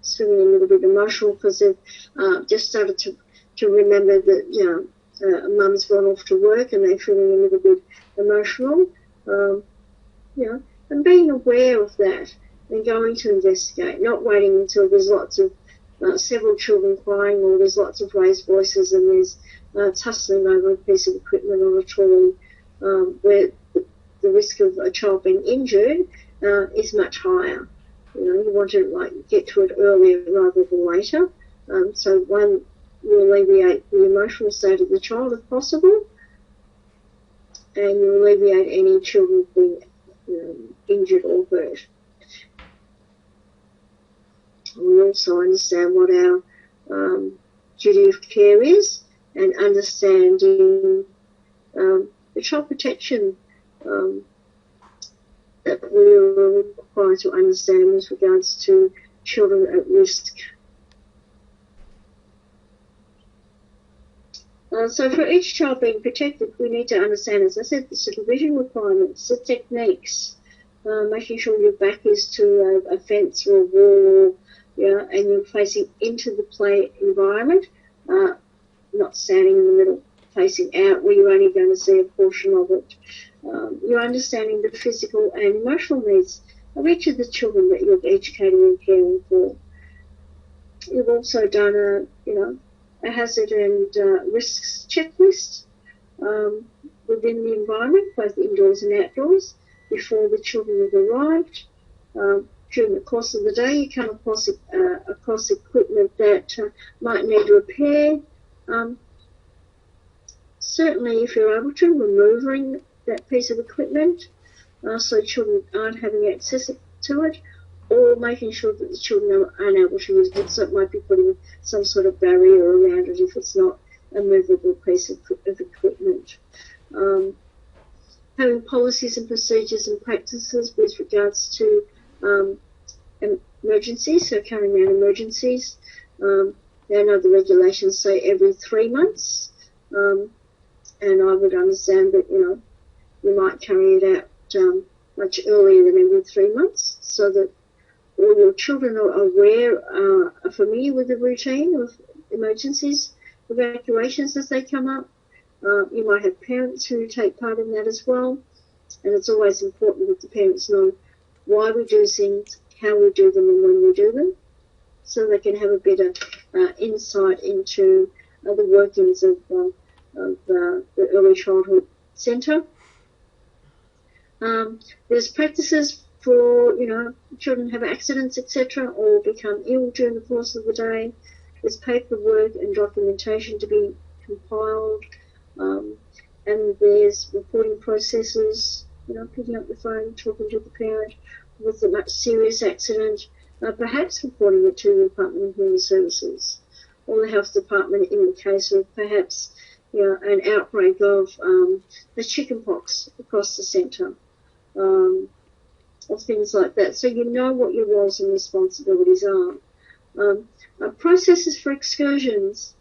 feeling a little bit emotional because they've just started to remember that mum's gone off to work and they're feeling a little bit emotional? And being aware of that and going to investigate, not waiting until there's lots of several children crying, or there's lots of raised voices and there's tussling over a piece of equipment or a toy, where the risk of a child being injured is much higher. You want to get to it earlier rather than later. So one, you alleviate the emotional state of the child if possible, and you alleviate any children being injured or hurt. We also understand what our duty of care is, and understanding the child protection that we're required to understand with regards to children at risk. So for each child being protected, we need to understand, as I said, the supervision requirements, the techniques, making sure your back is to a fence or a wall, and you're facing into the play environment, not standing in the middle facing out where you're only going to see a portion of it. You're understanding the physical and emotional needs of each of the children that you're educating and caring for. You've also done a hazard and risks checklist within the environment, both indoors and outdoors, before the children have arrived. During the course of the day, you come across equipment that might need repair. Certainly, if you're able to, removing that piece of equipment so children aren't having access to it, or making sure that the children are unable to use it, so it might be putting some sort of barrier around it if it's not a movable piece of equipment. Having policies and procedures and practices with regards to emergencies, so carrying out emergencies. I know the regulations say every 3 months, and I would understand that, you might carry it out much earlier than every 3 months, so that all your children are aware, are familiar with the routine of emergencies, evacuations as they come up. You might have parents who take part in that as well, and it's always important that the parents know why we do things, how we do them, and when we do them, so they can have a better insight into the workings of the Early Childhood Centre. There's practices for, children have accidents, etc., or become ill during the course of the day. There's paperwork and documentation to be compiled, and there's reporting processes, picking up the phone, talking to the parent with a much serious accident, perhaps reporting it to the Department of Human Services or the Health Department in the case of perhaps an outbreak of the chickenpox across the centre, or things like that. So you know what your roles and responsibilities are. Processes for excursions.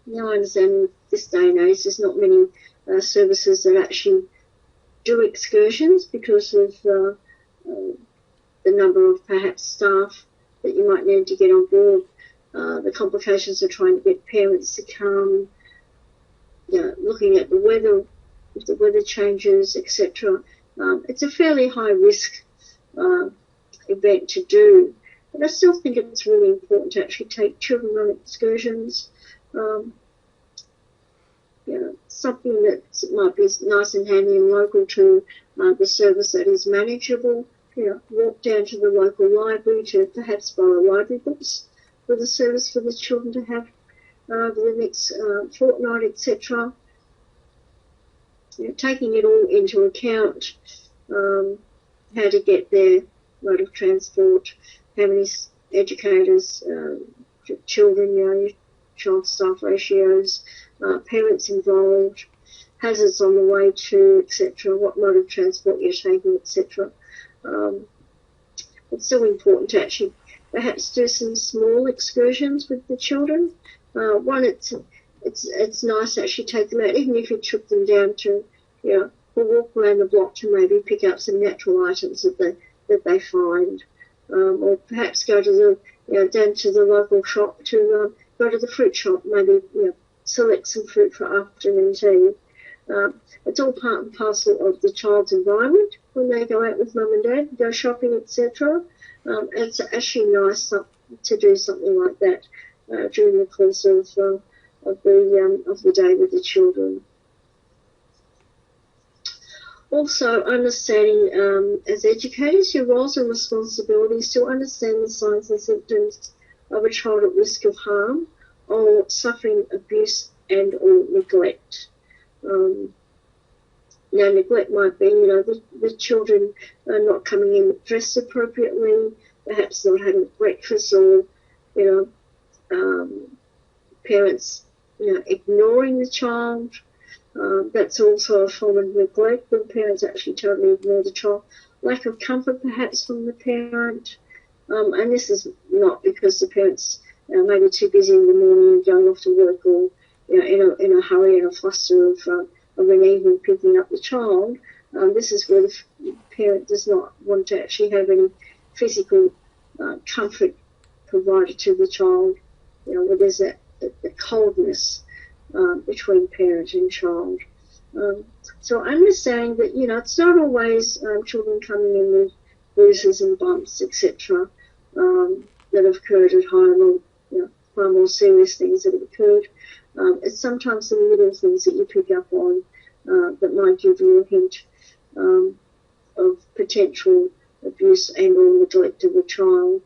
Now I understand this day and age there's not many services that actually do excursions because of the number of perhaps staff that you might need to get on board, the complications of trying to get parents to come, looking at the weather, if the weather changes, etc. It's a fairly high risk event to do. But I still think it's really important to actually take children on excursions. Something that might be nice and handy and local to the service that is manageable. Walk down to the local library to perhaps borrow library books for the service for the children to have over the next fortnight, etc. Taking it all into account, how to get there, mode of transport, how many educators, children, child-staff ratios, parents involved, hazards on the way to, etc., what mode of transport you're taking, etc. It's so important to actually perhaps do some small excursions with the children. One, it's nice to actually take them out, even if you took them down to, or walk around the block to maybe pick up some natural items that they find, or perhaps go to the down to the local shop to go to the fruit shop, maybe select some fruit for afternoon tea. It's all part and parcel of the child's environment when they go out with mum and dad, go shopping, etc. It's actually nice to do something like that during the course of the day with the children. Also, understanding as educators your roles and responsibilities to understand the signs and symptoms of a child at risk of harm or suffering abuse and or neglect. Now, neglect might be, the children are not coming in dressed appropriately, perhaps not having breakfast, or, parents, ignoring the child. That's also a form of neglect when parents actually totally ignore the child. Lack of comfort, perhaps, from the parent. And this is not because the parents may be too busy in the morning and going off to work, or in a hurry and a fluster of an evening picking up the child. This is where the parent does not want to actually have any physical comfort provided to the child, where there's a coldness between parent and child. So understanding that, it's not always children coming in with bruises and bumps, etc., that have occurred at home, or far more serious things that have occurred. It's sometimes the little things that you pick up on that might give you a hint of potential abuse and or neglect of a child.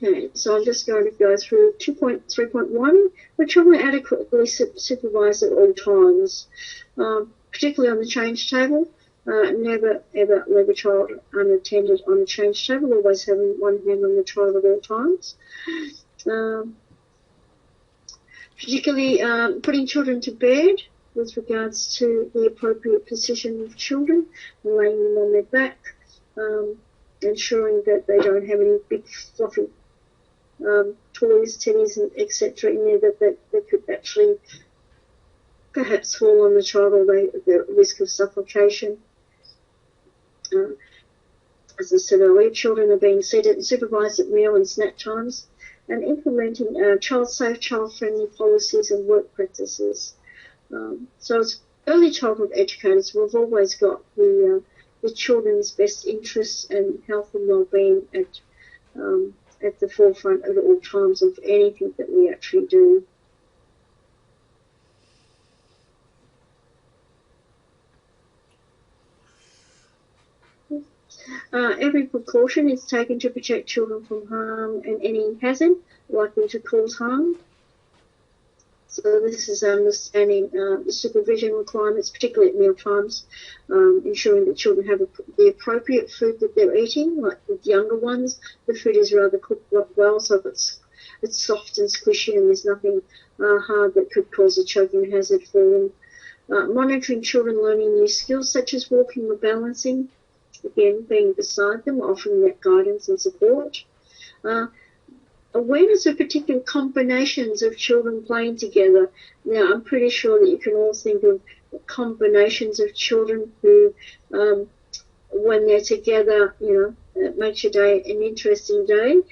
Okay, so I'm just going to go through 2.3.1, where children are adequately supervised at all times, particularly on the change table. Never ever leave a child unattended on the change table, always having one hand on the child at all times. Particularly putting children to bed with regards to the appropriate position of children, and laying them on their back, ensuring that they don't have any big fluffy toys, teddies, and etc. in there that could actually perhaps fall on the child, or the risk of suffocation. As I said earlier, children are being seated and supervised at meal and snack times, and implementing child-safe, child-friendly policies and work practices. So as early childhood educators, we've always got the children's best interests and health and well-being at the forefront at all times of anything that we actually do. Every precaution is taken to protect children from harm and any hazard likely to cause harm. So this is understanding the supervision requirements, particularly at meal times, ensuring that children have the appropriate food that they're eating. Like with younger ones, the food is rather cooked well, so it's soft and squishy, and there's nothing hard that could cause a choking hazard for them. Monitoring children learning new skills such as walking or balancing, again being beside them, offering that guidance and support. Awareness of particular combinations of children playing together. Now, I'm pretty sure that you can all think of combinations of children who, when they're together, It makes your day an interesting day.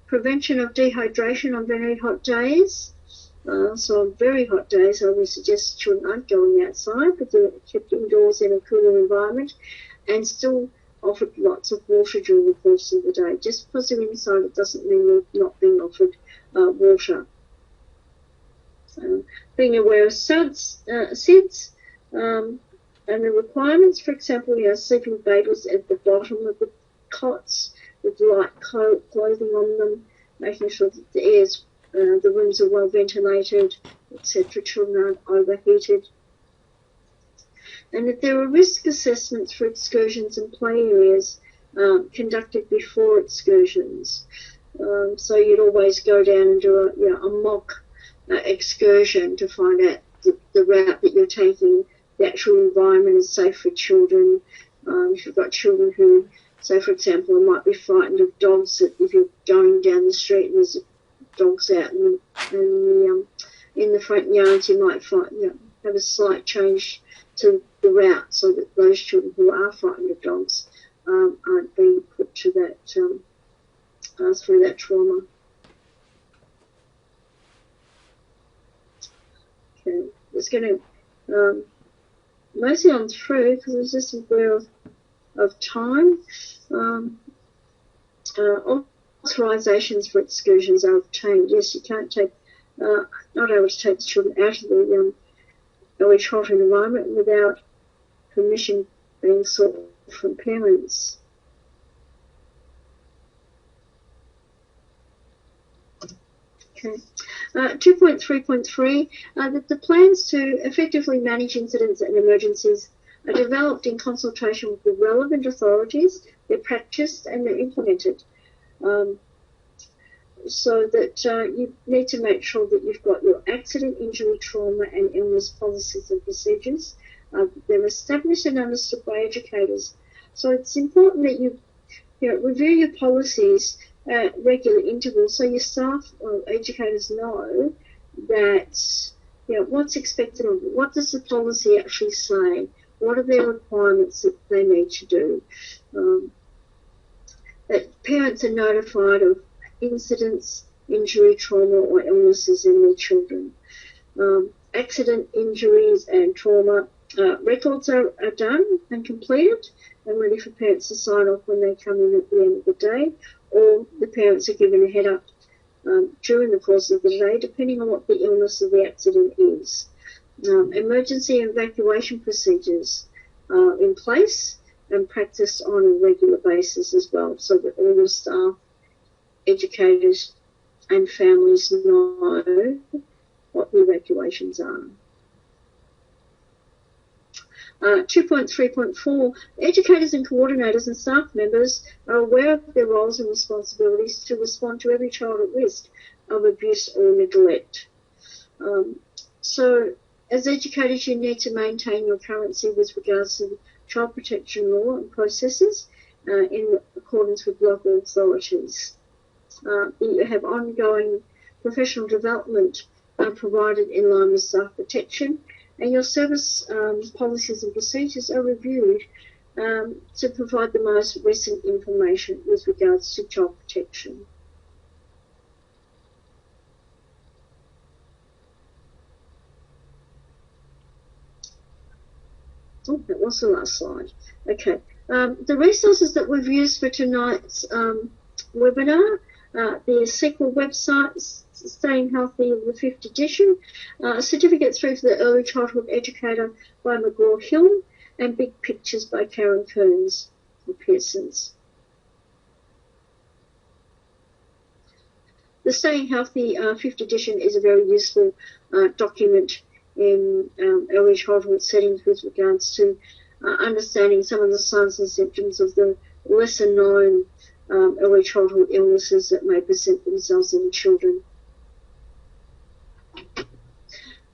Prevention of dehydration on very hot days. So on very hot days, I would suggest children aren't going outside, but they're kept indoors in a cooler environment and still offered lots of water during the course of the day. Just because they're inside, it doesn't mean they're not being offered water. Being aware of SIDS, and the requirements, for example, sleeping babies at the bottom of the cots with light clothing on them, making sure that the rooms are well ventilated, etc. Children aren't overheated. And that there are risk assessments for excursions and play areas conducted before excursions. So you'd always go down and do a mock excursion to find out the route that you're taking, the actual environment is safe for children. If you've got children who, say for example, might be frightened of dogs, that if you're going down the street and there's dogs out in the front yards, you might have a slight change to the route so that those children who are frightened of dogs aren't being put to that through that trauma. Okay, just going to mostly on through because I was just aware of time. Authorisations for excursions are obtained. Yes, you can't take, not able to take the children out of the early childhood environment without permission being sought from parents. Okay. 2.3.3, that the plans to effectively manage incidents and emergencies are developed in consultation with the relevant authorities, they're practiced and they're implemented. So that you need to make sure that you've got your accident, injury, trauma and illness policies and procedures. They're established and understood by educators. So it's important that you review your policies at regular intervals so your staff or educators know that what's expected of them. What does the policy actually say? What are their requirements that they need to do? That parents are notified of incidents, injury, trauma or illnesses in their children. Accident, injuries and trauma records are done and completed and ready for parents to sign off when they come in at the end of the day, or the parents are given a head up during the course of the day, depending on what the illness of the accident is. Emergency evacuation procedures are in place and practiced on a regular basis as well, so that all the staff, educators and families know what the evacuations are. 2.3.4, educators and coordinators and staff members are aware of their roles and responsibilities to respond to every child at risk of abuse or neglect. So as educators, you need to maintain your currency with regards to child protection law and processes in accordance with local authorities. You have ongoing professional development provided in line with staff protection, and your service policies and procedures are reviewed to provide the most recent information with regards to child protection. Oh, that was the last slide. Okay. The resources that we've used for tonight's webinar, the sequel website, Staying Healthy, the 5th edition, Certificate 3 for the Early Childhood Educator by McGraw-Hill, and Big Pictures by Karen Kearns or Pearsons. The Staying Healthy 5th edition is a very useful document in early childhood settings with regards to understanding some of the signs and symptoms of the lesser known early childhood illnesses that may present themselves in children.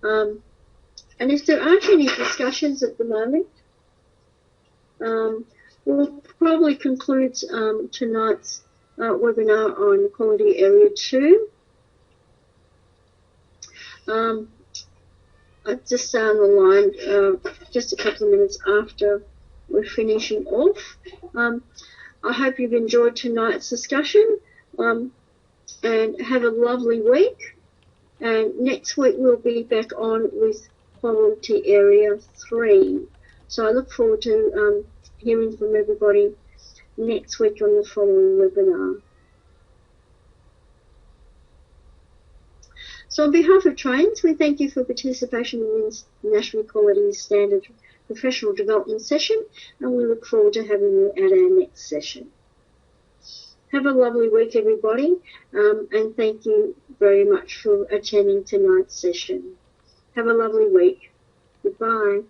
And if there aren't any discussions at the moment, we'll probably conclude tonight's webinar on Quality Area 2. I'll just stay on the line just a couple of minutes after we're finishing off. I hope you've enjoyed tonight's discussion, and have a lovely week. And next week we'll be back on with Quality Area 3. So I look forward to hearing from everybody next week on the following webinar. So on behalf of Trains, we thank you for participation in this National Quality Standard Professional Development session, and we look forward to having you at our next session. Have a lovely week, everybody, and thank you very much for attending tonight's session. Have a lovely week. Goodbye.